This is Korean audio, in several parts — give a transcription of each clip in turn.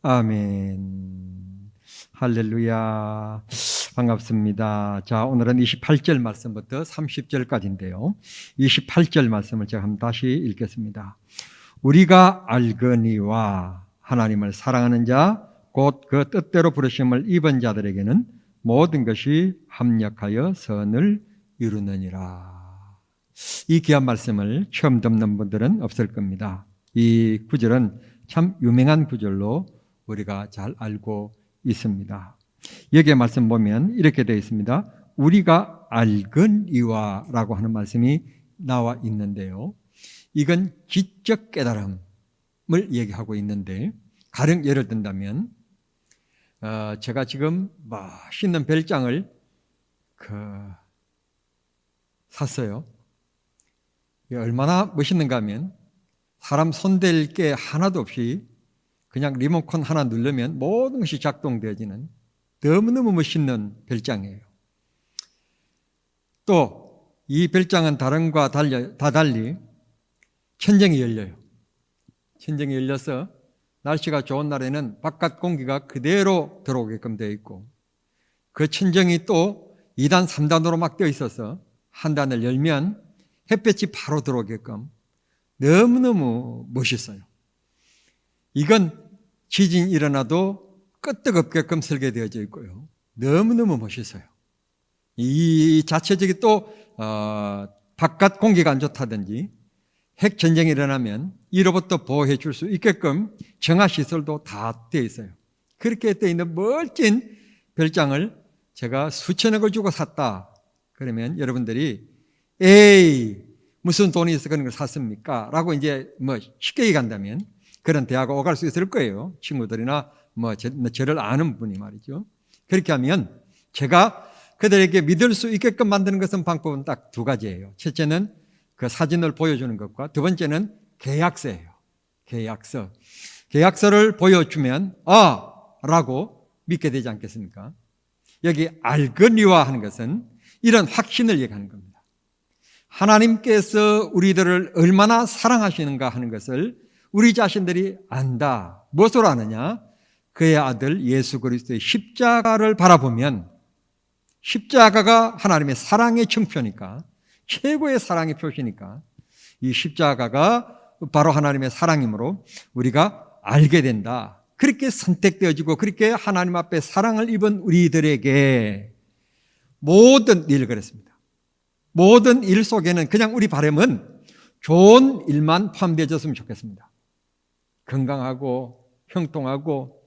아멘. 할렐루야. 반갑습니다. 자, 오늘은 28절 말씀부터 30절까지인데요. 28절 말씀을 제가 한번 다시 읽겠습니다. 우리가 알거니와 하나님을 사랑하는 자, 곧 그 뜻대로 부르심을 입은 자들에게는 모든 것이 합력하여 선을 이루느니라. 이 귀한 말씀을 처음 듣는 분들은 없을 겁니다. 이 구절은 참 유명한 구절로 우리가 잘 알고 있습니다. 여기에 말씀 보면 이렇게 되어 있습니다. 우리가 알거니와 라고 하는 말씀이 나와 있는데요. 이건 지적 깨달음을 얘기하고 있는데, 가령 예를 든다면 제가 지금 맛있는 별장을 샀어요. 얼마나 멋있는가 하면 사람 손댈 게 하나도 없이 그냥 리모컨 하나 누르면 모든 것이 작동되어지는 너무너무 멋있는 별장이에요. 또 이 별장은 다른 것과 다 달리 천정이 열려요. 천정이 열려서 날씨가 좋은 날에는 바깥 공기가 그대로 들어오게끔 되어 있고, 그 천정이 또 2단, 3단으로 막 되어 있어서 한 단을 열면 햇볕이 바로 들어오게끔 너무너무 멋있어요. 이건 지진이 일어나도 끄떡없게끔 설계되어져 있고요. 너무너무 멋있어요. 이 자체적인 또 바깥 공기가 안 좋다든지 핵 전쟁이 일어나면 이로부터 보호해 줄 수 있게끔 정화시설도 다 되어 있어요. 그렇게 되어 있는 멋진 별장을 제가 수천억을 주고 샀다. 그러면 여러분들이 에이 무슨 돈이 있어 그런 걸 샀습니까? 라고 이제 쉽게 얘기한다면 그런 대화가 오갈 수 있을 거예요. 친구들이나 저를 아는 분이 말이죠. 그렇게 하면 제가 그들에게 믿을 수 있게끔 만드는 것은 방법은 딱 두 가지예요. 첫째는 그 사진을 보여주는 것과 두 번째는 계약서예요. 계약서를 보여주면 라고 믿게 되지 않겠습니까? 여기 알거니와 하는 것은 이런 확신을 얘기하는 겁니다. 하나님께서 우리들을 얼마나 사랑하시는가 하는 것을 우리 자신들이 안다. 무엇으로 아느냐? 그의 아들 예수 그리스도의 십자가를 바라보면, 십자가가 하나님의 사랑의 증표니까, 최고의 사랑의 표시니까 이 십자가가 바로 하나님의 사랑이므로 우리가 알게 된다. 그렇게 선택되어지고 그렇게 하나님 앞에 사랑을 입은 우리들에게 모든 일, 그랬습니다. 모든 일 속에는 그냥 우리 바람은 좋은 일만 포함되어졌으면 좋겠습니다. 건강하고 형통하고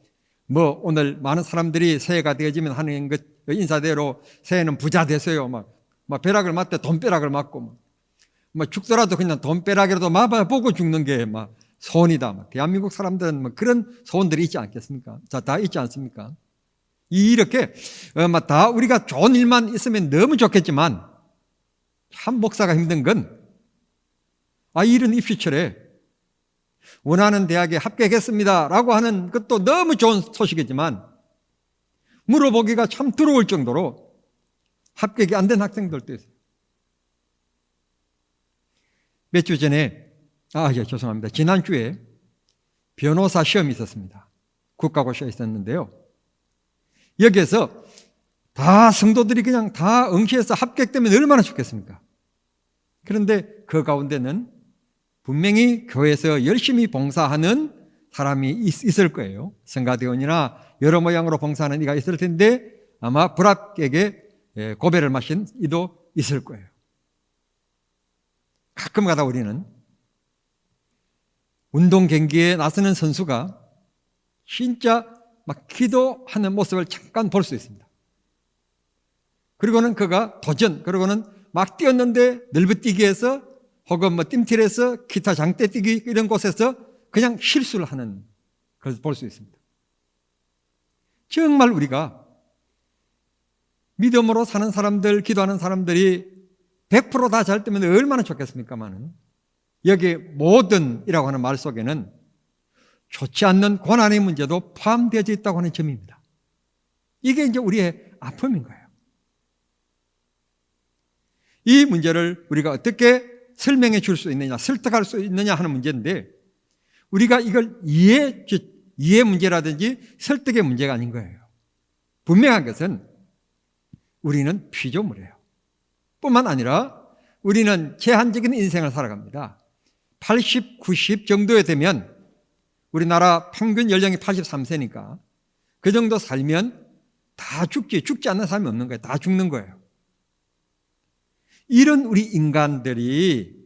오늘 많은 사람들이 새해가 되어지면 하는 것 인사대로 새해는 부자 되세요. 막 벼락을 맞대 돈벼락을 맞고 죽더라도 그냥 돈벼락이라도 맞아보고 죽는 게 소원이다. 대한민국 사람들은 그런 소원들이 있지 않겠습니까? 다 있지 않습니까? 이렇게 다 우리가 좋은 일만 있으면 너무 좋겠지만 참 목사가 힘든 건 이런 입시철에 원하는 대학에 합격했습니다 라고 하는 것도 너무 좋은 소식이지만 물어보기가 참 두려울 정도로 합격이 안 된 학생들도 있어요. 몇 주 전에 죄송합니다. 지난주에 변호사 시험이 있었습니다. 국가고시가 있었는데요. 여기에서 다 성도들이 그냥 다 응시해서 합격되면 얼마나 좋겠습니까? 그런데 그 가운데는 분명히 교회에서 열심히 봉사하는 사람이 있을 거예요. 성가대원이나 여러 모양으로 봉사하는 이가 있을 텐데 아마 불합격에 고배를 마신 이도 있을 거예요. 가끔 가다 우리는 운동 경기에 나서는 선수가 진짜 기도하는 모습을 잠깐 볼 수 있습니다. 그리고는 그가 그리고는 막 뛰었는데 늘부뛰기에서 혹은 띰틀에서 기타 장대뛰기 이런 곳에서 그냥 실수를 하는 것을 볼 수 있습니다. 정말 우리가 믿음으로 사는 사람들, 기도하는 사람들이 100% 다 잘 되면 얼마나 좋겠습니까만은 여기 모든이라고 하는 말 속에는 좋지 않는 고난의 문제도 포함되어져 있다고 하는 점입니다. 이게 이제 우리의 아픔인 거예요. 이 문제를 우리가 어떻게 설명해 줄 수 있느냐, 설득할 수 있느냐 하는 문제인데 우리가 이걸 이해해 이해 문제라든지 설득의 문제가 아닌 거예요. 분명한 것은 우리는 피조물이에요. 뿐만 아니라 우리는 제한적인 인생을 살아갑니다. 80, 90 정도에 되면 우리나라 평균 연령이 83세니까 그 정도 살면 다 죽지 않는 사람이 없는 거예요. 다 죽는 거예요. 이런 우리 인간들이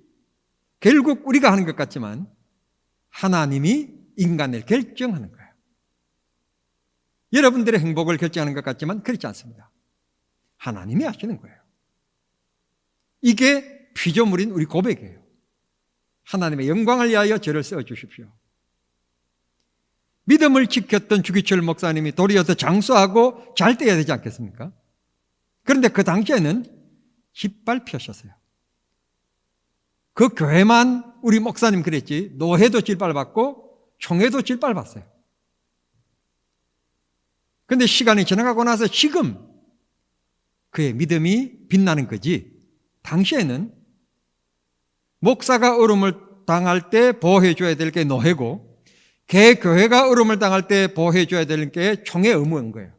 결국 우리가 하는 것 같지만 하나님이 인간을 결정하는 거예요. 여러분들의 행복을 결정하는 것 같지만 그렇지 않습니다. 하나님이 하시는 거예요. 이게 피조물인 우리 고백이에요. 하나님의 영광을 위하여 저를 써주십시오. 믿음을 지켰던 주기철 목사님이 도리어 더 장수하고 잘 돼야 되지 않겠습니까? 그런데 그 당시에는 짓밟히셨어요. 그 교회만 우리 목사님 그랬지 노회도 짓밟았고 총회도 짓밟았어요. 그런데 시간이 지나가고 나서 지금 그의 믿음이 빛나는 거지, 당시에는 목사가 어려움을 당할 때 보호해줘야 될 게 노회고 개교회가 어려움을 당할 때 보호해줘야 될 게 총회 의무인 거예요.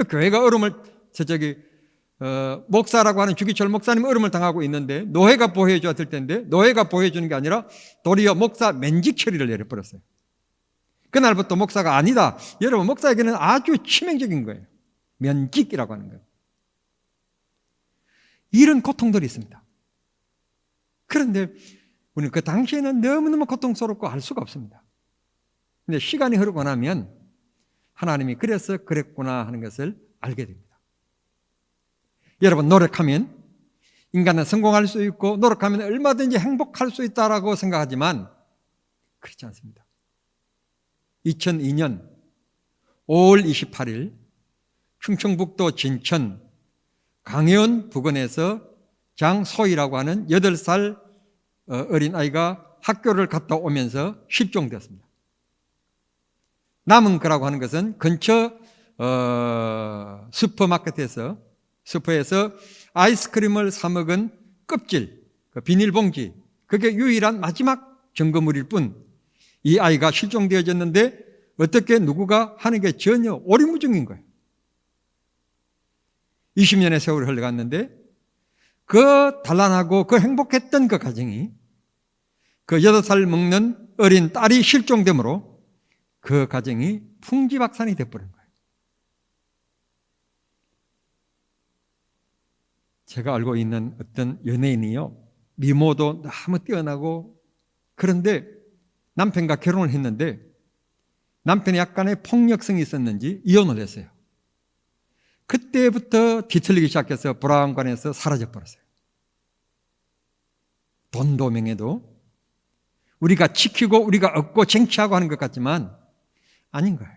교회가 어려움을 목사라고 하는 주기철 목사님 어려움을 당하고 있는데 노회가 보호해줘야 될 텐데 노회가 보호해주는 게 아니라 도리어 목사 면직 처리를 내려버렸어요. 그날부터 목사가 아니다. 여러분, 목사에게는 아주 치명적인 거예요. 면직이라고 하는 거예요. 이런 고통들이 있습니다. 그런데 우리는 그 당시에는 너무너무 고통스럽고 알 수가 없습니다. 근데 시간이 흐르고 나면 하나님이 그래서 그랬구나 하는 것을 알게 됩니다. 여러분, 노력하면 인간은 성공할 수 있고 노력하면 얼마든지 행복할 수 있다라고 생각하지만 그렇지 않습니다. 2002년 5월 28일 충청북도 진천 강해원 부근에서 장소희라고 하는 8살 어린아이가 학교를 갔다 오면서 실종되었습니다. 남은 거라고 하는 것은 근처 슈퍼에서 아이스크림을 사 먹은 껍질, 비닐봉지, 그게 유일한 마지막 증거물일 뿐 이 아이가 실종되어졌는데 어떻게 누구가 하는 게 전혀 오리무중인 거예요. 20년의 세월이 흘러갔는데 그 단란하고 그 행복했던 그 가정이 그 8살 먹는 어린 딸이 실종되므로 그 가정이 풍지박산이 되어버린 거예요. 제가 알고 있는 어떤 연예인이요, 미모도 너무 뛰어나고, 그런데 남편과 결혼을 했는데 남편이 약간의 폭력성이 있었는지 이혼을 했어요. 그때부터 뒤틀리기 시작해서 불안관에서 사라져버렸어요. 돈도 명예도 우리가 지키고 우리가 얻고 쟁취하고 하는 것 같지만 아닌 거예요.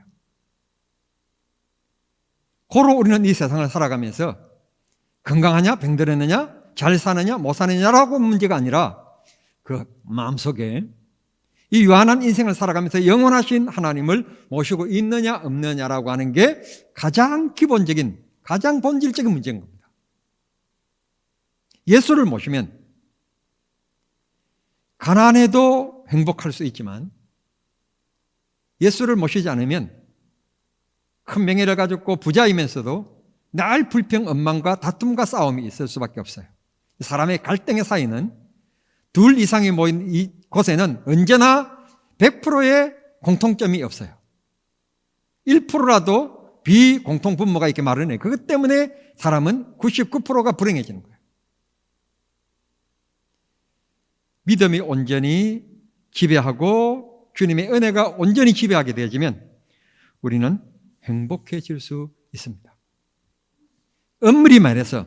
고로 우리는 이 세상을 살아가면서 건강하냐, 병들었느냐, 잘 사느냐, 못 사느냐라고 문제가 아니라 그 마음속에 이 유한한 인생을 살아가면서 영원하신 하나님을 모시고 있느냐 없느냐라고 하는 게 가장 기본적인, 가장 본질적인 문제인 겁니다. 예수를 모시면 가난해도 행복할 수 있지만 예수를 모시지 않으면 큰 명예를 가졌고 부자이면서도 날 불평, 원망과 다툼과 싸움이 있을 수밖에 없어요. 사람의 갈등의 사이는 둘 이상이 모인 이곳에는 언제나 100%의 공통점이 없어요. 1%라도 비공통분모가 이렇게 마련해요. 그것 때문에 사람은 99%가 불행해지는 거예요. 믿음이 온전히 지배하고 주님의 은혜가 온전히 지배하게 되어지면 우리는 행복해질 수 있습니다. 엄밀히 말해서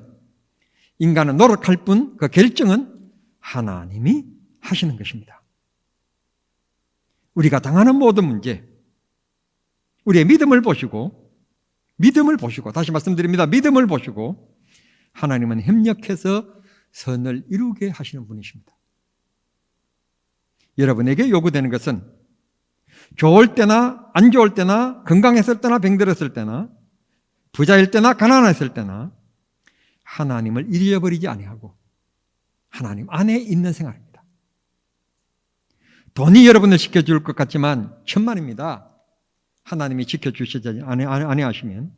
인간은 노력할 뿐 그 결정은 하나님이 하시는 것입니다. 우리가 당하는 모든 문제, 우리의 믿음을 보시고, 다시 말씀드립니다. 믿음을 보시고 하나님은 협력해서 선을 이루게 하시는 분이십니다. 여러분에게 요구되는 것은 좋을 때나 안 좋을 때나 건강했을 때나 병들었을 때나 부자일 때나 가난했을 때나 하나님을 잃어버리지 아니하고 하나님 안에 있는 생활입니다. 돈이 여러분을 지켜줄 것 같지만 천만입니다. 하나님이 지켜주시지 아니하시면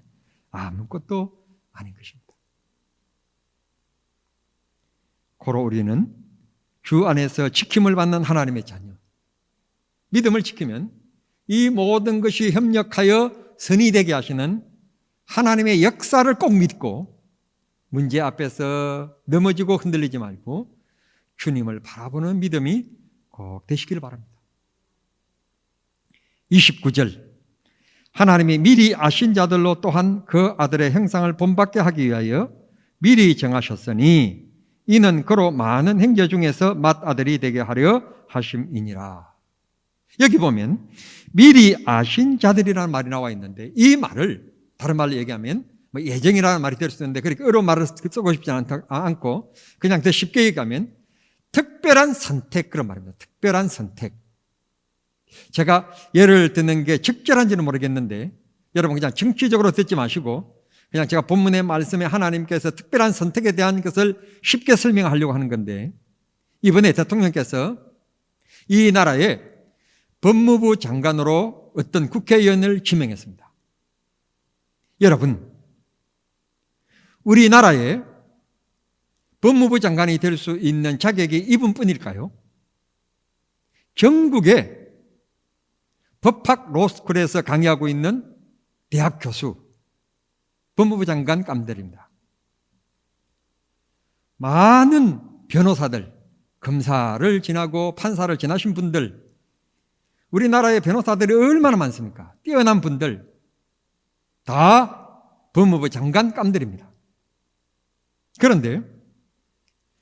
아무것도 아닌 것입니다. 고로 우리는 주 안에서 지킴을 받는 하나님의 자녀, 믿음을 지키면 이 모든 것이 협력하여 선이 되게 하시는 하나님의 역사를 꼭 믿고 문제 앞에서 넘어지고 흔들리지 말고 주님을 바라보는 믿음이 꼭 되시기를 바랍니다. 29절, 하나님이 미리 아신 자들로 또한 그 아들의 형상을 본받게 하기 위하여 미리 정하셨으니 이는 그로 많은 형제 중에서 맏아들이 되게 하려 하심이니라. 여기 보면 미리 아신 자들이라는 말이 나와 있는데, 이 말을 다른 말로 얘기하면 예정이라는 말이 될 수 있는데 그렇게 어려운 말을 쓰고 싶지 않고 그냥 더 쉽게 얘기하면 특별한 선택, 그런 말입니다. 특별한 선택. 제가 예를 드는 게 적절한지는 모르겠는데 여러분 그냥 정치적으로 듣지 마시고 그냥 제가 본문의 말씀에 하나님께서 특별한 선택에 대한 것을 쉽게 설명하려고 하는 건데, 이번에 대통령께서 이 나라의 법무부 장관으로 어떤 국회의원을 지명했습니다. 여러분, 우리나라에 법무부 장관이 될 수 있는 자격이 이분뿐일까요? 전국에 법학 로스쿨에서 강의하고 있는 대학 교수, 법무부 장관 깜들입니다. 많은 변호사들, 검사를 지나고 판사를 지나신 분들, 우리나라의 변호사들이 얼마나 많습니까? 뛰어난 분들 다 법무부 장관 깜들입니다. 그런데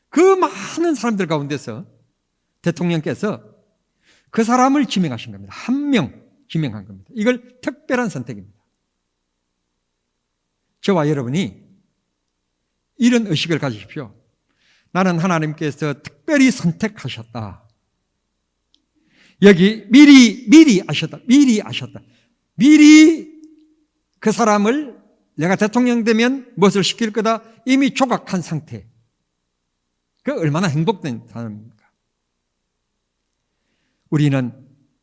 그 많은 사람들 가운데서 대통령께서 그 사람을 지명하신 겁니다. 한 명 지명한 겁니다. 이걸 특별한 선택입니다. 저와 여러분이 이런 의식을 가지십시오. 나는 하나님께서 특별히 선택하셨다. 여기 미리 아셨다. 미리 그 사람을 내가 대통령 되면 무엇을 시킬 거다 이미 조각한 상태. 그 얼마나 행복된 사람입니까? 우리는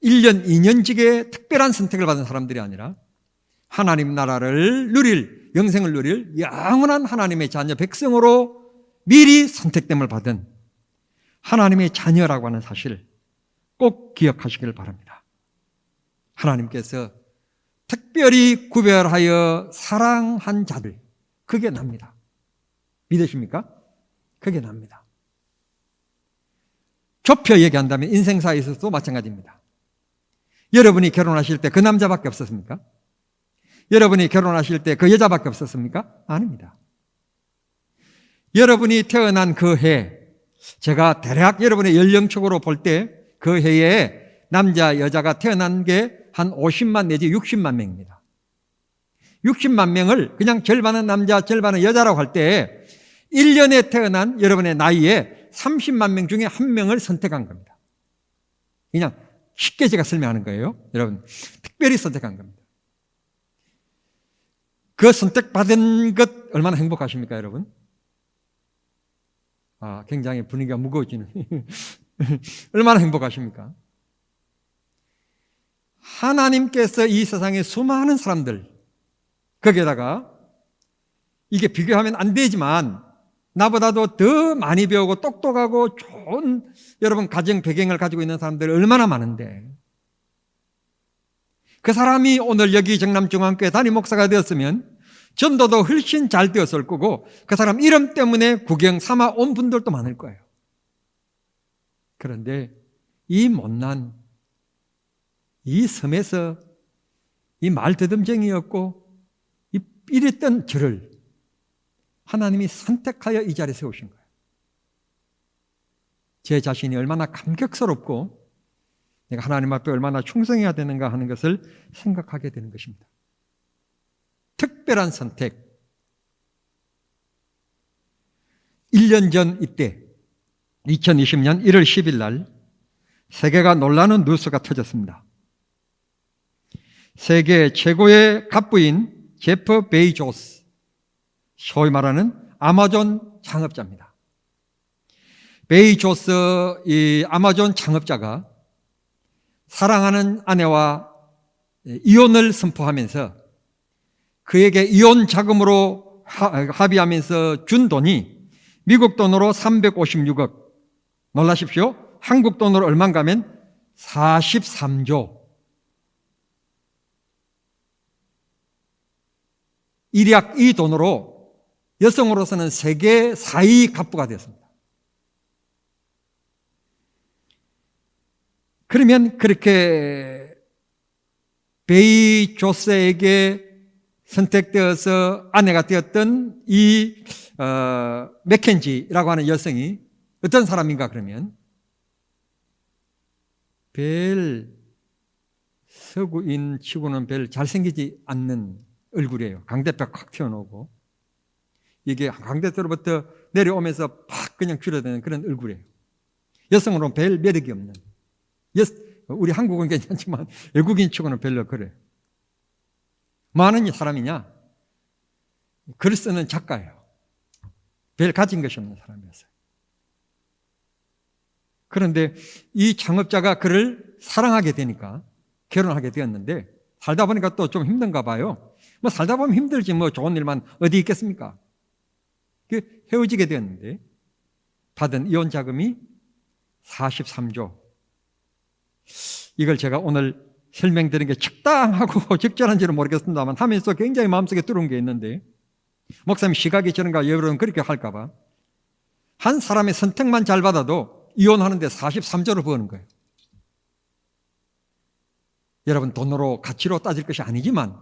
1년, 2년직의 특별한 선택을 받은 사람들이 아니라 하나님 나라를 누릴, 영생을 누릴 영원한 하나님의 자녀 백성으로 미리 선택됨을 받은 하나님의 자녀라고 하는 사실을 꼭 기억하시길 바랍니다. 하나님께서 특별히 구별하여 사랑한 자들, 그게 납니다. 믿으십니까? 그게 납니다. 좁혀 얘기한다면 인생사에서도 마찬가지입니다. 여러분이 결혼하실 때 그 남자밖에 없었습니까? 여러분이 결혼하실 때 그 여자밖에 없었습니까? 아닙니다. 여러분이 태어난 그 해, 제가 대략 여러분의 연령적으로 볼 때 그 해에 남자, 여자가 태어난 게 한 50만 내지 60만 명입니다. 60만 명을 그냥 절반은 남자, 절반은 여자라고 할 때 1년에 태어난 여러분의 나이에 30만 명 중에 한 명을 선택한 겁니다. 그냥 쉽게 제가 설명하는 거예요. 여러분, 특별히 선택한 겁니다. 그 선택받은 것 얼마나 행복하십니까, 여러분? 굉장히 분위기가 무거워지는. 얼마나 행복하십니까? 하나님께서 이 세상에 수많은 사람들, 거기에다가 이게 비교하면 안 되지만 나보다도 더 많이 배우고 똑똑하고 좋은 여러분 가정 배경을 가지고 있는 사람들이 얼마나 많은데, 그 사람이 오늘 여기 정남중앙교회 담임 목사가 되었으면 전도도 훨씬 잘 되었을 거고 그 사람 이름 때문에 구경 삼아 온 분들도 많을 거예요. 그런데 이 못난 이 섬에서 이 말더듬쟁이였고 이랬던 저를 하나님이 선택하여 이 자리에 세우신 거예요. 제 자신이 얼마나 감격스럽고 내가 하나님 앞에 얼마나 충성해야 되는가 하는 것을 생각하게 되는 것입니다. 특별한 선택. 1년 전 이때 2020년 1월 10일 날 세계가 놀라는 뉴스가 터졌습니다. 세계 최고의 갑부인 제프 베이조스, 소위 말하는 아마존 창업자입니다. 베이조스 이 아마존 창업자가 사랑하는 아내와 이혼을 선포하면서 그에게 이혼 자금으로 합의하면서 준 돈이 미국 돈으로 356억, 놀라십시오. 한국 돈으로 얼마인가 하면 43조. 일약 이 돈으로 여성으로서는 세계 4위 갑부가 되었습니다. 그러면 그렇게 베이 조세에게 선택되어서 아내가 되었던 이 맥켄지라고 하는 여성이 어떤 사람인가 그러면 별 서구인 치고는 별 잘생기지 않는 얼굴이에요. 강대뼈 콱 튀어나오고 이게 강대뼈로부터 내려오면서 팍 그냥 줄어드는 그런 얼굴이에요. 여성으로는 별 매력이 없는, 우리 한국은 괜찮지만 외국인 치고는 별로 그래요. 뭐 하는 사람이냐? 글 쓰는 작가예요. 별 가진 것이 없는 사람이었어요. 그런데 이 창업자가 그를 사랑하게 되니까 결혼하게 되었는데 살다 보니까 또 좀 힘든가 봐요. 뭐 살다 보면 힘들지 뭐 좋은 일만 어디 있겠습니까? 헤어지게 되었는데 받은 이혼 자금이 43조. 이걸 제가 오늘 설명드린 게 적당하고 적절한지는 모르겠습니다만 하면서 굉장히 마음속에 들어온 게 있는데 목사님 시각이 저런가 여러분 그렇게 할까 봐 한 사람의 선택만 잘 받아도 이혼하는데 43조를 버는 거예요. 여러분 돈으로 가치로 따질 것이 아니지만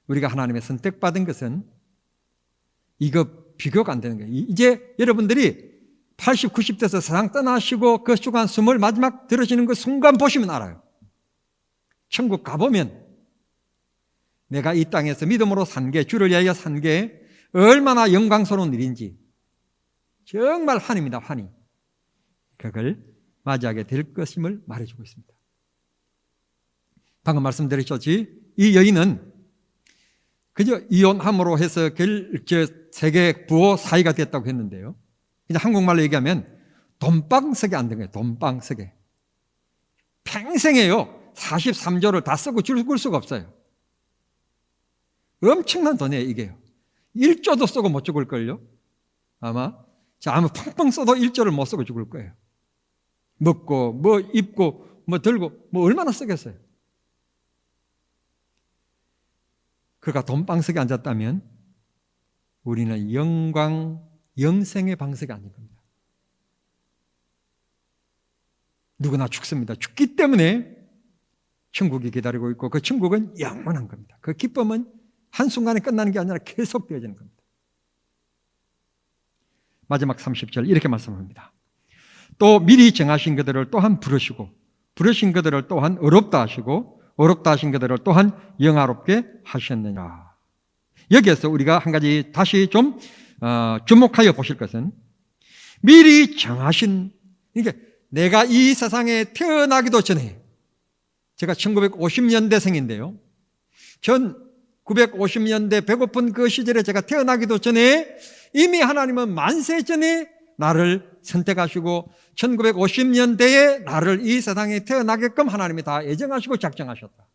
우리가 하나님의 선택받은 것은 이거 비교가 안 되는 거예요. 이제 여러분들이 80, 90대에서 세상 떠나시고 그 주간 숨을 마지막 들으시는 그 순간 보시면 알아요. 천국 가보면 내가 이 땅에서 믿음으로 산 게, 주를 위하여 산 게 얼마나 영광스러운 일인지 정말 환희입니다. 환희. 그걸 맞이하게 될 것임을 말해주고 있습니다. 방금 말씀드렸듯이 이 여인은 그저 이혼함으로 해서 세계 부호 4위가 됐다고 했는데요. 그냥 한국말로 얘기하면 돈방석에 앉은 거예요. 돈방석에. 평생에요. 43조를 다 쓰고 죽을 수가 없어요. 엄청난 돈이에요, 이게요. 1조도 쓰고 못 죽을걸요? 아마 펑펑 써도 1조를 못 쓰고 죽을 거예요. 먹고, 뭐 입고, 뭐 들고, 뭐 얼마나 쓰겠어요? 그가 돈방석에 앉았다면 우리는 영생의 방석에 앉은 겁니다. 누구나 죽습니다. 죽기 때문에 천국이 기다리고 있고 그 천국은 영원한 겁니다. 그 기쁨은 한순간에 끝나는 게 아니라 계속 되어지는 겁니다. 마지막 30절 이렇게 말씀합니다. 또 미리 정하신 그들을 또한 부르시고 부르신 그들을 또한 어렵다 하시고 어렵다 하신 그들을 또한 영화롭게 하셨느냐. 여기에서 우리가 한 가지 다시 좀 주목하여 보실 것은 미리 정하신, 그러니까 내가 이 세상에 태어나기도 전에, 제가 1950년대생인데요. 1950년대 배고픈 그 시절에 제가 태어나기도 전에 이미 하나님은 만세 전에 나를 선택하시고 1950년대에 나를 이 세상에 태어나게끔 하나님이 다 예정하시고 작정하셨다.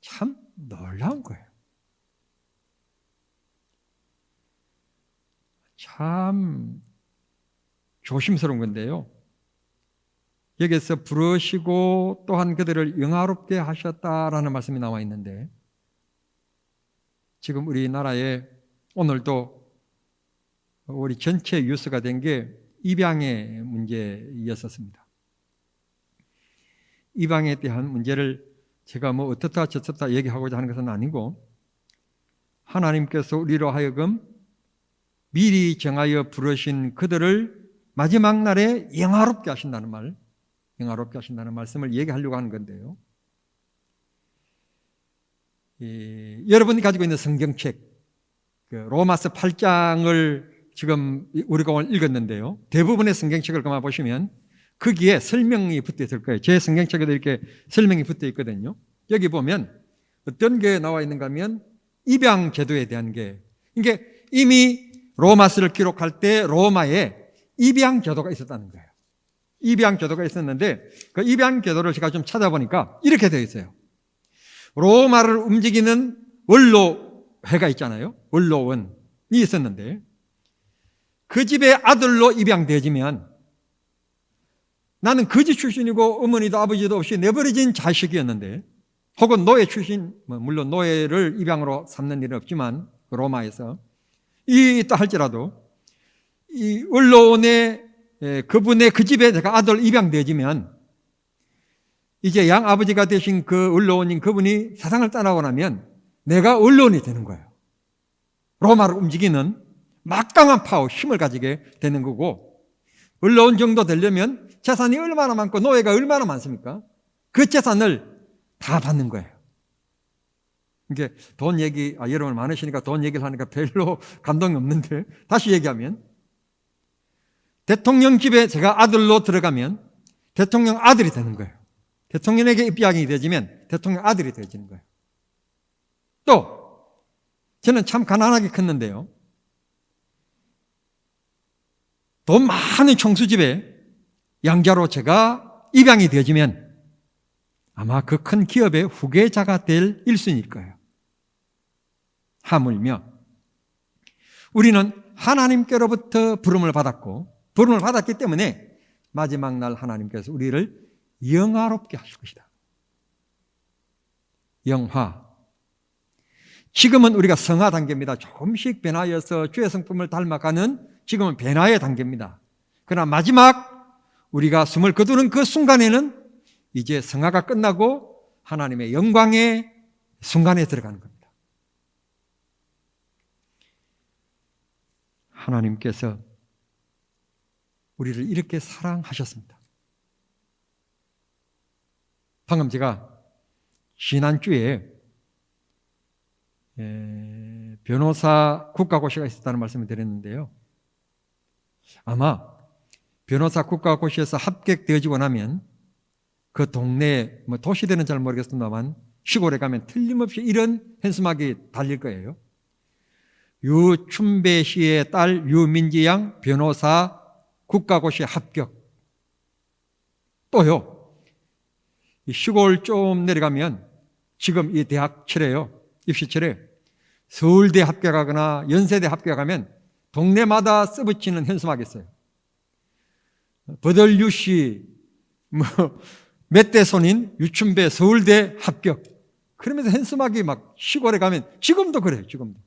참 놀라운 거예요. 참 조심스러운 건데요. 여기서 부르시고 또한 그들을 영화롭게 하셨다라는 말씀이 나와 있는데 지금 우리나라에 오늘도 우리 전체 뉴스가 된 게 입양의 문제였었습니다. 입양에 대한 문제를 제가 뭐 어떻다 저떻다 얘기하고자 하는 것은 아니고 하나님께서 우리로 하여금 미리 정하여 부르신 그들을 마지막 날에 영화롭게 하신다는 말, 영화롭게 하신다는 말씀을 얘기하려고 하는 건데요. 여러분이 가지고 있는 성경책 로마서 8장을 지금 우리가 오늘 읽었는데요. 대부분의 성경책을 그만 보시면 거기에 설명이 붙어 있을 거예요. 제 성경책에도 이렇게 설명이 붙어 있거든요. 여기 보면 어떤 게 나와 있는가 하면 입양 제도에 대한 게, 이게 이미 로마서를 기록할 때 로마에 입양 제도가 있었다는 거예요. 입양 제도가 있었는데 그 입양 제도를 제가 좀 찾아보니까 이렇게 되어 있어요. 로마를 움직이는 원로회가 있잖아요. 원로원이 있었는데 그 집의 아들로 입양되어지면 나는 거지 출신이고 어머니도 아버지도 없이 내버려진 자식이었는데 혹은 노예 출신, 물론 노예를 입양으로 삼는 일은 없지만 로마에서 있다 할지라도 이 원로원의 그분의 그 집에 제가 아들 입양되어지면 이제 양아버지가 되신 그 원로원인 그분이 세상을 떠나고 나면 내가 원로원이 되는 거예요. 로마를 움직이는 막강한 파워, 힘을 가지게 되는 거고 원로원 정도 되려면 재산이 얼마나 많고 노예가 얼마나 많습니까? 그 재산을 다 받는 거예요. 이게 돈 얘기, 여러분 많으시니까 돈 얘기를 하니까 별로 감동이 없는데 다시 얘기하면 대통령 집에 제가 아들로 들어가면 대통령 아들이 되는 거예요. 대통령에게 입양이 되어지면 대통령 아들이 되어지는 거예요. 또 저는 참 가난하게 컸는데요. 돈 많은 총수집에 양자로 제가 입양이 되어지면 아마 그 큰 기업의 후계자가 될 일순일 거예요. 하물며 우리는 하나님께로부터 부름을 받았고 부름을 받았기 때문에 마지막 날 하나님께서 우리를 영화롭게 하실 것이다. 영화. 지금은 우리가 성화 단계입니다. 조금씩 변화해서 주의 성품을 닮아가는 지금은 변화의 단계입니다. 그러나 마지막 우리가 숨을 거두는 그 순간에는 이제 성화가 끝나고 하나님의 영광의 순간에 들어가는 겁니다. 하나님께서 우리를 이렇게 사랑하셨습니다. 방금 제가 지난주에 변호사 국가고시가 있었다는 말씀을 드렸는데요. 아마 변호사 국가고시에서 합격되어지고 나면 그 동네, 도시대는 잘 모르겠습니다만 시골에 가면 틀림없이 이런 현수막이 달릴 거예요. 유춘배 씨의 딸 유민지 양 변호사 국가고시 합격. 또요. 시골 좀 내려가면 지금 이 대학철에요. 입시철에 서울대 합격하거나 연세대 합격하면 동네마다 써붙이는 현수막이 있어요. 버들유 씨, 몇 대 손인 유춘배 서울대 합격. 그러면서 현수막이 막 시골에 가면 지금도 그래요. 지금도.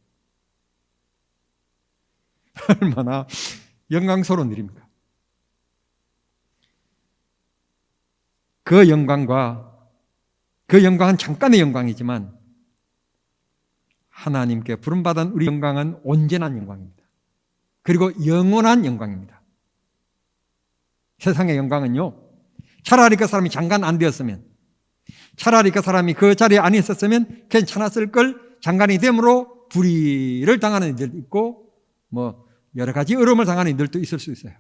얼마나 영광스러운 일입니까? 그 영광은 잠깐의 영광이지만 하나님께 부름받은 우리 영광은 온전한 영광입니다. 그리고 영원한 영광입니다. 세상의 영광은요, 차라리 그 사람이 장관 안 되었으면, 차라리 그 사람이 그 자리에 안 있었으면 괜찮았을 걸 장관이 됨으로 불의를 당하는 이들도 있고 여러 가지 어려움을 당하는 이들도 있을 수 있어요.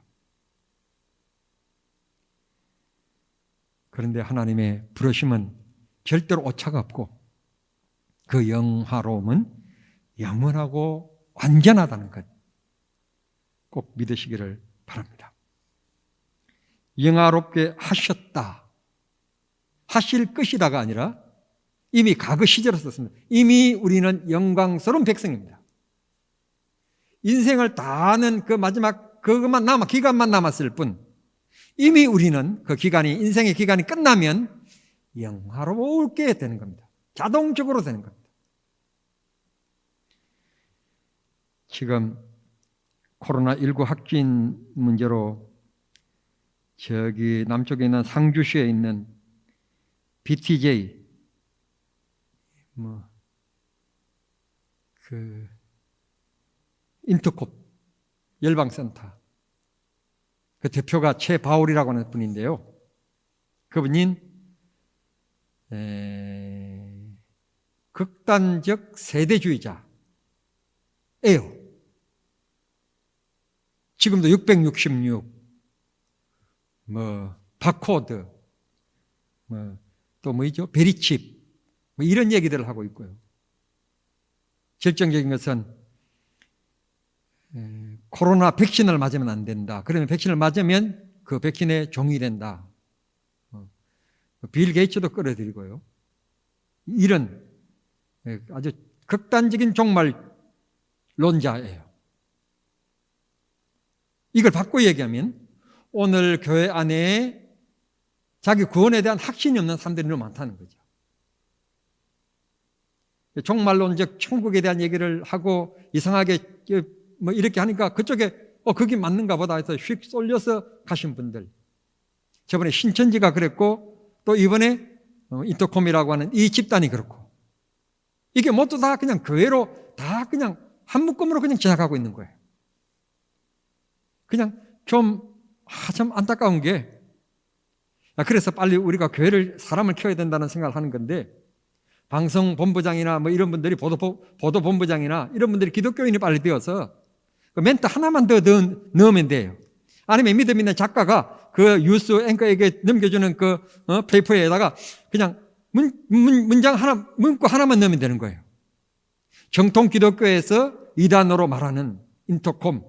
그런데 하나님의 부르심은 절대로 오차가 없고 그 영화로움은 영원하고 완전하다는 것 꼭 믿으시기를 바랍니다. 영화롭게 하셨다. 하실 것이다가 아니라 이미 과거 시제로 썼습니다. 이미 우리는 영광스러운 백성입니다. 인생을 다 하는 그 마지막 기간만 남았을 뿐 이미 우리는 그 기간이 인생의 기간이 끝나면 영화롭게 되는 겁니다. 자동적으로 되는 겁니다. 지금 코로나19 확진 문제로 저기 남쪽에 있는 상주시에 있는 BTJ 인터콥 열방센터 그 대표가 최바울이라고 하는 분인데요. 그분인 극단적 세대주의자예요. 지금도 666, 바코드, 또 뭐죠? 베리칩, 이런 얘기들을 하고 있고요. 결정적인 것은 코로나 백신을 맞으면 안 된다. 그러면 백신을 맞으면 그 백신의 종이 된다. 빌 게이츠도 끌어들이고요. 이런 아주 극단적인 종말론자예요. 이걸 바꿔 얘기하면 오늘 교회 안에 자기 구원에 대한 확신이 없는 사람들이 너무 많다는 거죠. 종말론적 천국에 대한 얘기를 하고 이상하게 뭐 이렇게 하니까 그쪽에 그게 맞는가 보다 해서 휙 쏠려서 가신 분들. 저번에 신천지가 그랬고 또 이번에 인터콤이라고 하는 이 집단이 그렇고, 이게 모두 다 그냥 교회로 다 그냥 한 묶음으로 그냥 지나가고 있는 거예요. 그냥 좀 안타까운 게, 그래서 빨리 우리가 교회를 사람을 키워야 된다는 생각을 하는 건데, 방송본부장이나 뭐 이런 분들이 보도본부장이나 이런 분들이 기독교인이 빨리 되어서 그 멘트 하나만 더 넣으면 돼요. 아니면 믿음 있는 작가가 그 뉴스 앵커에게 넘겨주는 그 페이퍼에다가 그냥 문장 하나, 문구 하나만 넣으면 되는 거예요. 정통 기독교에서 이단으로 말하는 인터콤,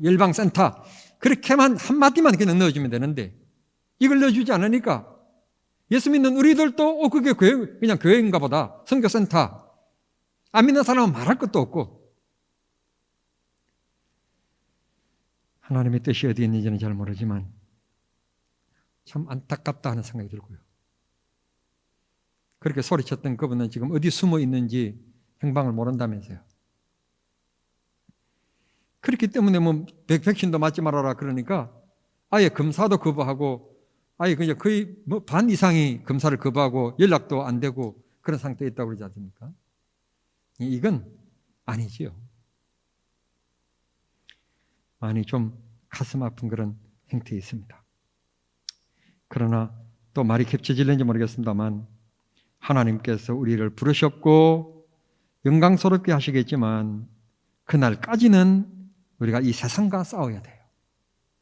열방센터, 그렇게만 한마디만 그냥 넣어주면 되는데, 이걸 넣어주지 않으니까 예수 믿는 우리들도 그게 그냥 교회인가 보다, 선교센터. 안 믿는 사람은 말할 것도 없고. 하나님의 뜻이 어디 있는지는 잘 모르지만 참 안타깝다 하는 생각이 들고요. 그렇게 소리쳤던 그분은 지금 어디 숨어 있는지 행방을 모른다면서요. 그렇기 때문에 백신도 맞지 말아라 그러니까 아예 검사도 거부하고, 아예 그냥 거의 반 이상이 검사를 거부하고 연락도 안 되고 그런 상태에 있다고 그러지 않습니까? 이건 아니지요. 많이 좀 가슴 아픈 그런 행태에 있습니다. 그러나 또 말이 겹쳐질는지 모르겠습니다만, 하나님께서 우리를 부르셨고 영광스럽게 하시겠지만 그날까지는 우리가 이 세상과 싸워야 돼요.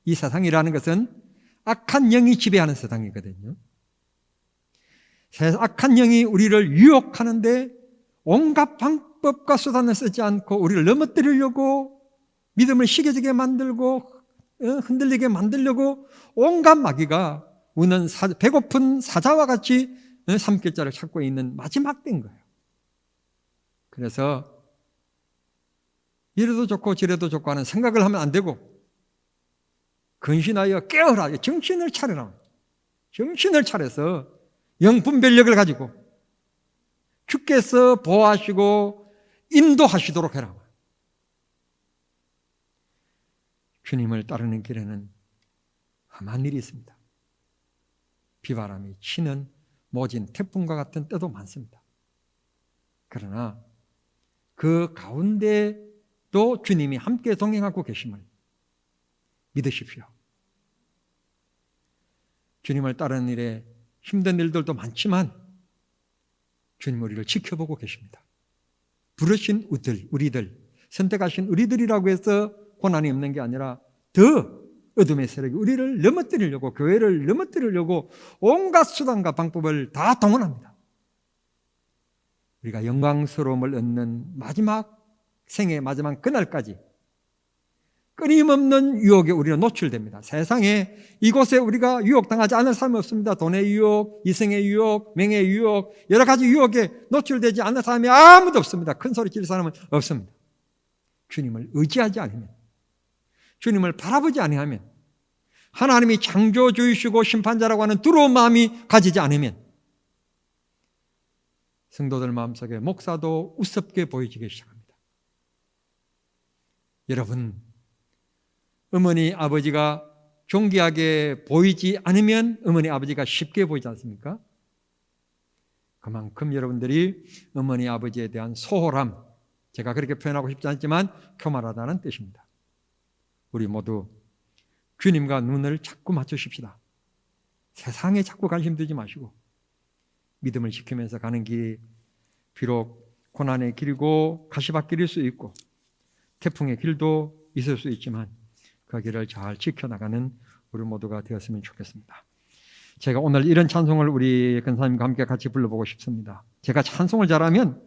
이 세상이라는 것은 악한 영이 지배하는 세상이거든요. 악한 영이 우리를 유혹하는데 온갖 방법과 수단을 쓰지 않고 우리를 넘어뜨리려고, 믿음을 시겨지게 만들고 흔들리게 만들려고 온갖 마귀가 배고픈 사자와 같이 삼킬자를 찾고 있는 마지막 때인 거예요. 그래서 이래도 좋고 저래도 좋고 하는 생각을 하면 안 되고, 근신하여 깨어라, 정신을 차려라. 정신을 차려서 영분별력을 가지고 주께서 보호하시고 인도하시도록 해라. 주님을 따르는 길에는 험한 일이 있습니다. 비바람이 치는 모진 태풍과 같은 때도 많습니다. 그러나 그 가운데도 주님이 함께 동행하고 계심을 믿으십시오. 주님을 따르는 일에 힘든 일들도 많지만 주님 우리를 지켜보고 계십니다. 부르신 우리들, 선택하신 우리들이라고 해서 고난이 없는 게 아니라 더 어둠의 세력이 우리를 넘어뜨리려고, 교회를 넘어뜨리려고 온갖 수단과 방법을 다 동원합니다. 우리가 영광스러움을 얻는 마지막 생의 마지막 그날까지 끊임없는 유혹에 우리는 노출됩니다. 세상에 이곳에 우리가 유혹당하지 않을 사람이 없습니다. 돈의 유혹, 이성의 유혹, 명예의 유혹, 여러 가지 유혹에 노출되지 않는 사람이 아무도 없습니다. 큰 소리 칠 사람은 없습니다. 주님을 의지하지 않으면, 주님을 바라보지 아니하면, 하나님이 창조주이시고 심판자라고 하는 두려운 마음이 가지지 않으면 성도들 마음속에 목사도 우습게 보여지기 시작합니다. 여러분, 어머니 아버지가 존귀하게 보이지 않으면 어머니 아버지가 쉽게 보이지 않습니까? 그만큼 여러분들이 어머니 아버지에 대한 소홀함, 제가 그렇게 표현하고 싶지 않지만 교만하다는 뜻입니다. 우리 모두 주님과 눈을 자꾸 맞추십시다. 세상에 자꾸 관심 두지 마시고 믿음을 지키면서 가는 길이 비록 고난의 길이고 가시밭길일 수 있고 태풍의 길도 있을 수 있지만 그 길을 잘 지켜나가는 우리 모두가 되었으면 좋겠습니다. 제가 오늘 이런 찬송을 우리 권사님과 함께 같이 불러보고 싶습니다. 제가 찬송을 잘하면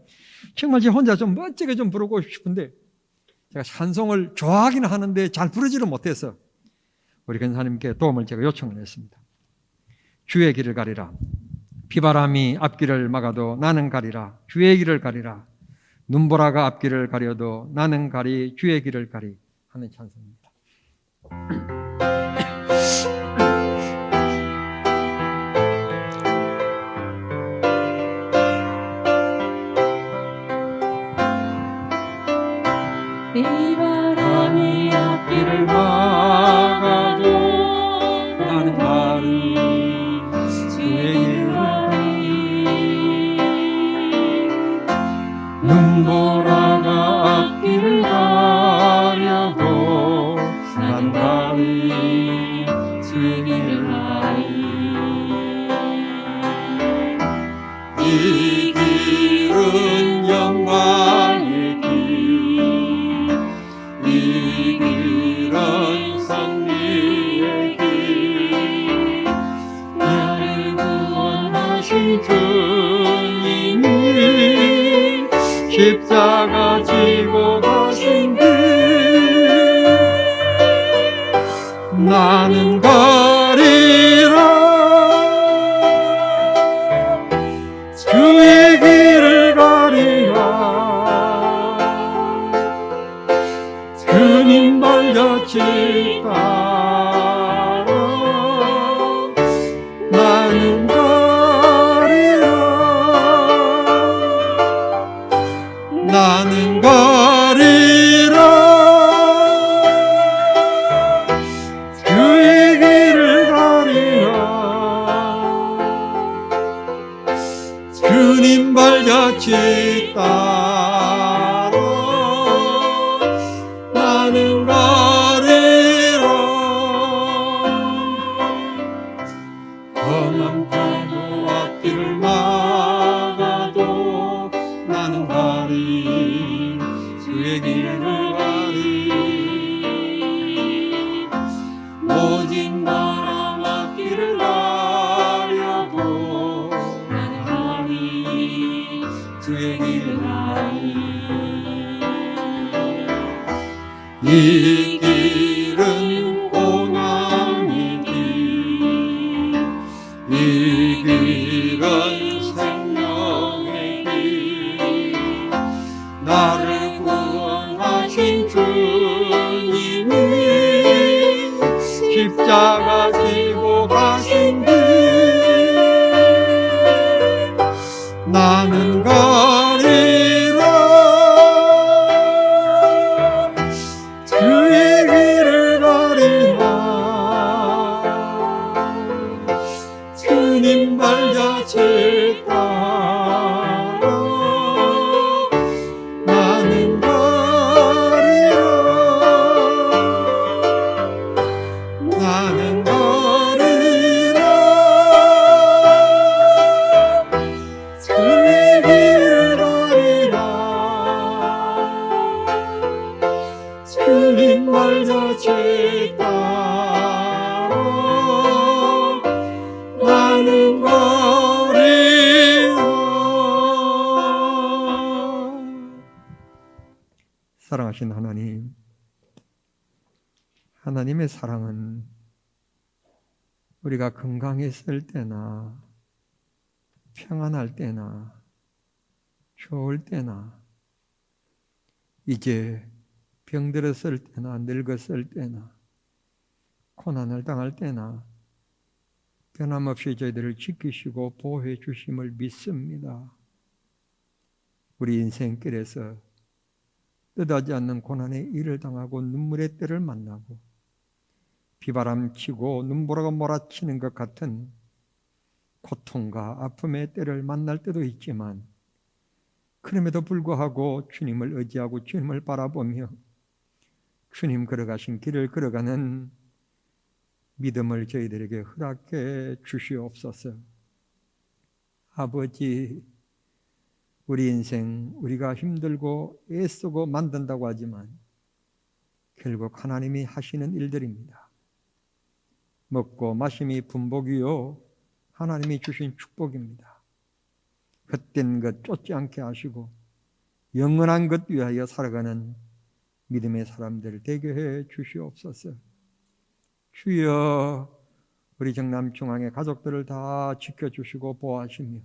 정말 제 혼자 좀 멋지게 좀 부르고 싶은데 제가 찬송을 좋아하기는 하는데 잘 부르지를 못해서 우리 권사님께 도움을 제가 요청을 했습니다. 주의 길을 가리라. 비바람이 앞길을 막아도 나는 가리라. 주의 길을 가리라. 눈보라가 앞길을 가려도 나는 가리 주의 길을 가리 하는 찬송입니다. 비바람이 앞길을 막아도 나는 가리 주의 길을 가리 눈보라가 앞길을 가려도 나는 가리 주의 길을 가리 이 길은 영광의 이 길은 승리의 길 나를 구원하신 주님이 십자가 지고 가신 길 나는 가리라 주의 길을 가리라 주님 발자취 따라 나는 가리라 나는 가리라 주의 길을 가리라 주님 발자취 따라 나는 가리라 험한 파도 앞길을 막아도 나는 가리 주의 길을 가리 모진 바람 앞길을 가려도 나는 가리 주의 길을 가리 이 길은 고난의 길, 이 길은 생명의 길, 나를 구원하신 주님이 십자가 지고 가신 길, 나는 가리라 주의 길을 가리라 주님 발자취 따라 나는 가리라 나는 가리라 주의 길을 가리라 주님 발자취 따라 나는 가리라. 사랑하신 하나님, 하나님의 사랑은 우리가 건강했을 때나 평안할 때나 좋을 때나 이제 병들었을 때나 늙었을 때나 고난을 당할 때나 변함없이 저희들을 지키시고 보호해 주심을 믿습니다. 우리 인생길에서 뜻하지 않는 고난의 일을 당하고 눈물의 때를 만나고 비바람 치고 눈보라가 몰아치는 것 같은 고통과 아픔의 때를 만날 때도 있지만 그럼에도 불구하고 주님을 의지하고 주님을 바라보며 주님 걸어가신 길을 걸어가는 믿음을 저희들에게 허락해 주시옵소서. 아버지, 우리 인생 우리가 힘들고 애쓰고 만든다고 하지만 결국 하나님이 하시는 일들입니다. 먹고 마심이 분복이요 하나님이 주신 축복입니다. 헛된 것 쫓지 않게 하시고 영원한 것 위하여 살아가는 믿음의 사람들 되게 해 주시옵소서. 주여 우리 경남 중앙의 가족들을 다 지켜주시고 보호하시며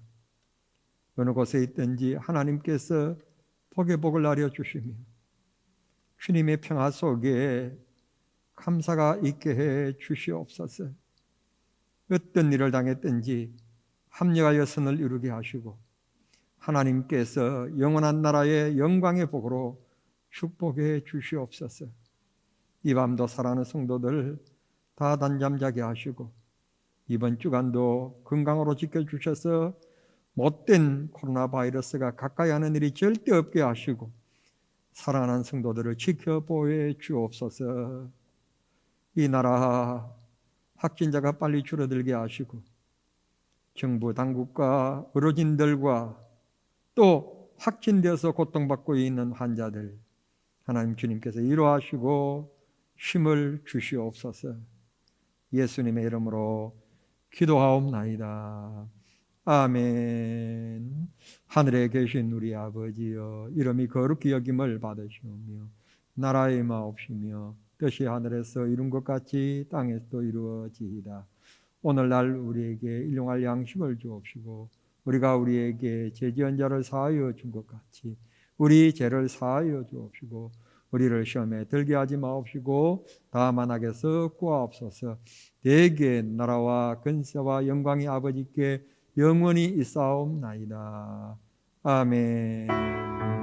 어느 곳에 있든지 하나님께서 복의 복을 나려주시며 주님의 평화 속에 감사가 있게 해 주시옵소서. 어떤 일을 당했든지 합력하여 선을 이루게 하시고 하나님께서 영원한 나라의 영광의 복으로 축복해 주시옵소서. 이 밤도 사랑하는 성도들 다 단잠 자게 하시고 이번 주간도 건강으로 지켜주셔서 못된 코로나 바이러스가 가까이 하는 일이 절대 없게 하시고 사랑하는 성도들을 지켜보여 주옵소서. 이 나라 확진자가 빨리 줄어들게 하시고 정부 당국과 의료진들과 또 확진되어서 고통받고 있는 환자들 하나님 주님께서 위로하시고 힘을 주시옵소서. 예수님의 이름으로 기도하옵나이다. 아멘. 하늘에 계신 우리 아버지여, 이름이 거룩히 여김을 받으시오며 나라의 마옵시며 뜻이 하늘에서 이룬 것 같이 땅에서도 이루어지이다. 오늘날 우리에게 일용할 양식을 주옵시고 우리가 우리에게 죄지은 자를 사하여 준 것 같이 우리 죄를 사하여 주옵시고 우리를 시험에 들게 하지 마옵시고 다만 악에서 구하옵소서. 대개 나라와 근세와 영광이 아버지께 영원히 있사옵나이다. 아멘.